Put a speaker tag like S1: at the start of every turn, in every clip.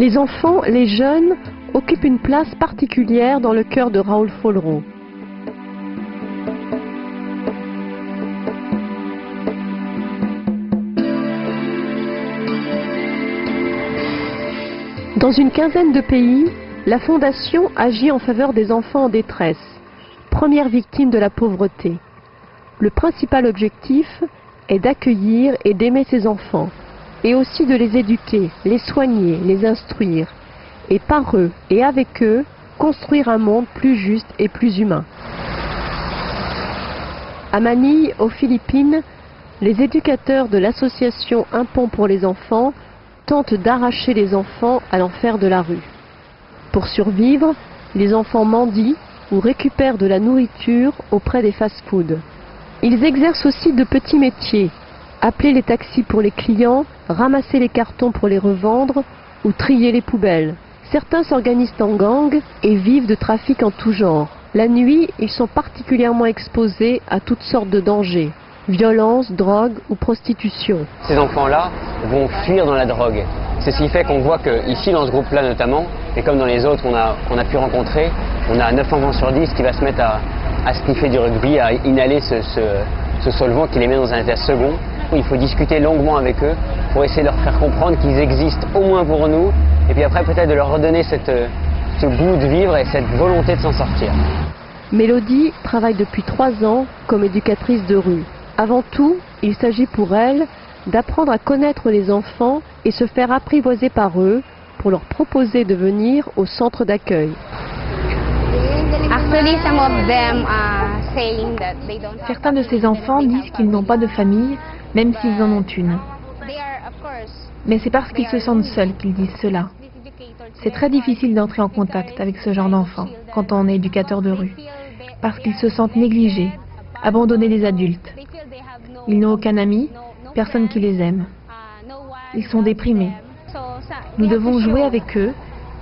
S1: Les enfants, les jeunes, occupent une place particulière dans le cœur de Raoul Follereau. Dans une quinzaine de pays, la Fondation agit en faveur des enfants en détresse, premières victimes de la pauvreté. Le principal objectif est d'accueillir et d'aimer ces enfants, et aussi de les éduquer, les soigner, les instruire, et par eux et avec eux, construire un monde plus juste et plus humain. À Manille, aux Philippines, les éducateurs de l'association Un pont pour les enfants tentent d'arracher les enfants à l'enfer de la rue. Pour survivre, les enfants mendient ou récupèrent de la nourriture auprès des fast-foods. Ils exercent aussi de petits métiers, appeler les taxis pour les clients, ramasser les cartons pour les revendre ou trier les poubelles. Certains s'organisent en gang et vivent de trafic en tout genre. La nuit, ils sont particulièrement exposés à toutes sortes de dangers. Violence, drogue ou prostitution.
S2: Ces enfants-là vont fuir dans la drogue. C'est ce qui fait qu'on voit qu'ici, dans ce groupe-là notamment, et comme dans les autres qu'on a pu rencontrer, on a 9 enfants sur 10 qui va se mettre à sniffer du rugby, à inhaler ce solvant qui les met dans un état second. Il faut discuter longuement avec eux pour essayer de leur faire comprendre qu'ils existent au moins pour nous, et puis après peut-être de leur redonner ce goût de vivre et cette volonté de s'en sortir.
S1: Mélodie travaille depuis 3 ans comme éducatrice de rue. Avant tout, il s'agit pour elle d'apprendre à connaître les enfants et se faire apprivoiser par eux pour leur proposer de venir au centre d'accueil.
S3: Certains de ces enfants disent qu'ils n'ont pas de famille, même s'ils en ont une. Mais c'est parce qu'ils se sentent seuls qu'ils disent cela. C'est très difficile d'entrer en contact avec ce genre d'enfants quand on est éducateur de rue, parce qu'ils se sentent négligés, abandonnés des adultes. Ils n'ont aucun ami, personne qui les aime. Ils sont déprimés. Nous devons jouer avec eux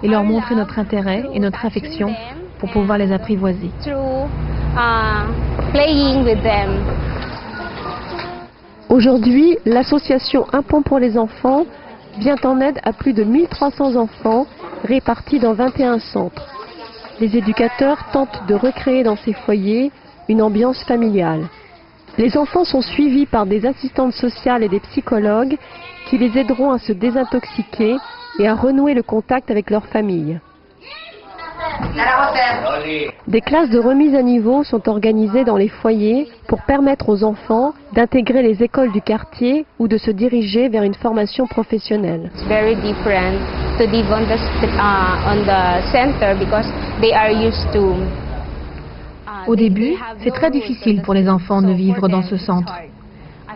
S3: et leur montrer notre intérêt et notre affection pour pouvoir les apprivoiser.
S1: Aujourd'hui, l'association Un pont pour les enfants vient en aide à plus de 1300 enfants répartis dans 21 centres. Les éducateurs tentent de recréer dans ces foyers une ambiance familiale. Les enfants sont suivis par des assistantes sociales et des psychologues qui les aideront à se désintoxiquer et à renouer le contact avec leur famille. Des classes de remise à niveau sont organisées dans les foyers pour permettre aux enfants d'intégrer les écoles du quartier ou de se diriger vers une formation professionnelle.
S3: Au début, c'est très difficile pour les enfants de vivre dans ce centre.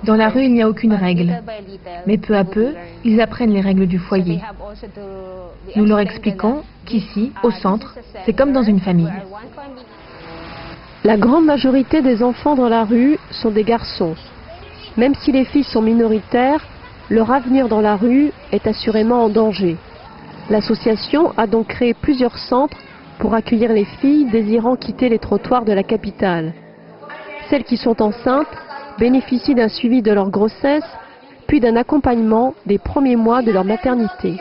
S3: Dans la rue, il n'y a aucune règle. Mais peu à peu, ils apprennent les règles du foyer. Nous leur expliquons qu'ici, au centre, c'est comme dans une famille.
S1: La grande majorité des enfants dans la rue sont des garçons. Même si les filles sont minoritaires, leur avenir dans la rue est assurément en danger. L'association a donc créé plusieurs centres pour accueillir les filles désirant quitter les trottoirs de la capitale. Celles qui sont enceintes bénéficient d'un suivi de leur grossesse, puis d'un accompagnement des premiers mois de leur maternité.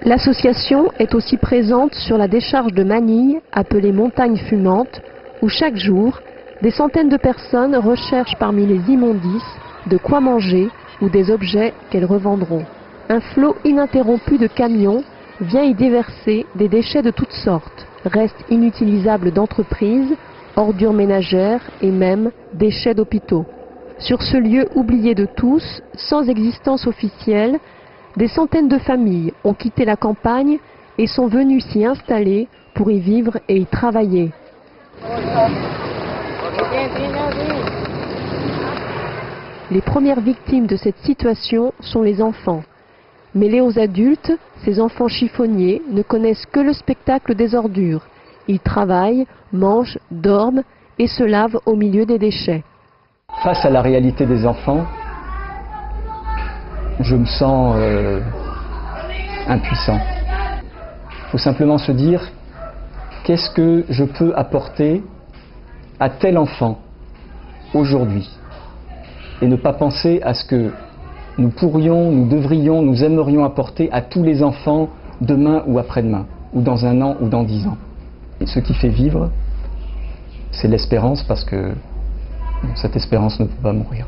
S1: L'association est aussi présente sur la décharge de Manille, appelée Montagne Fumante, où chaque jour, des centaines de personnes recherchent parmi les immondices de quoi manger ou des objets qu'elles revendront. Un flot ininterrompu de camions vient y déverser des déchets de toutes sortes, restes inutilisables d'entreprises, ordures ménagères et même déchets d'hôpitaux. Sur ce lieu oublié de tous, sans existence officielle, des centaines de familles ont quitté la campagne et sont venues s'y installer pour y vivre et y travailler. Les premières victimes de cette situation sont les enfants. Mêlés aux adultes, ces enfants chiffonniers ne connaissent que le spectacle des ordures. Ils travaillent, mangent, dorment et se lavent au milieu des déchets.
S4: Face à la réalité des enfants, je me sens impuissant. Il faut simplement se dire, qu'est-ce que je peux apporter à tel enfant aujourd'hui? Et ne pas penser à ce que nous pourrions, nous devrions, nous aimerions apporter à tous les enfants demain ou après-demain, ou dans 1 an ou dans 10 ans. Et ce qui fait vivre, c'est l'espérance, parce que cette espérance ne peut pas mourir.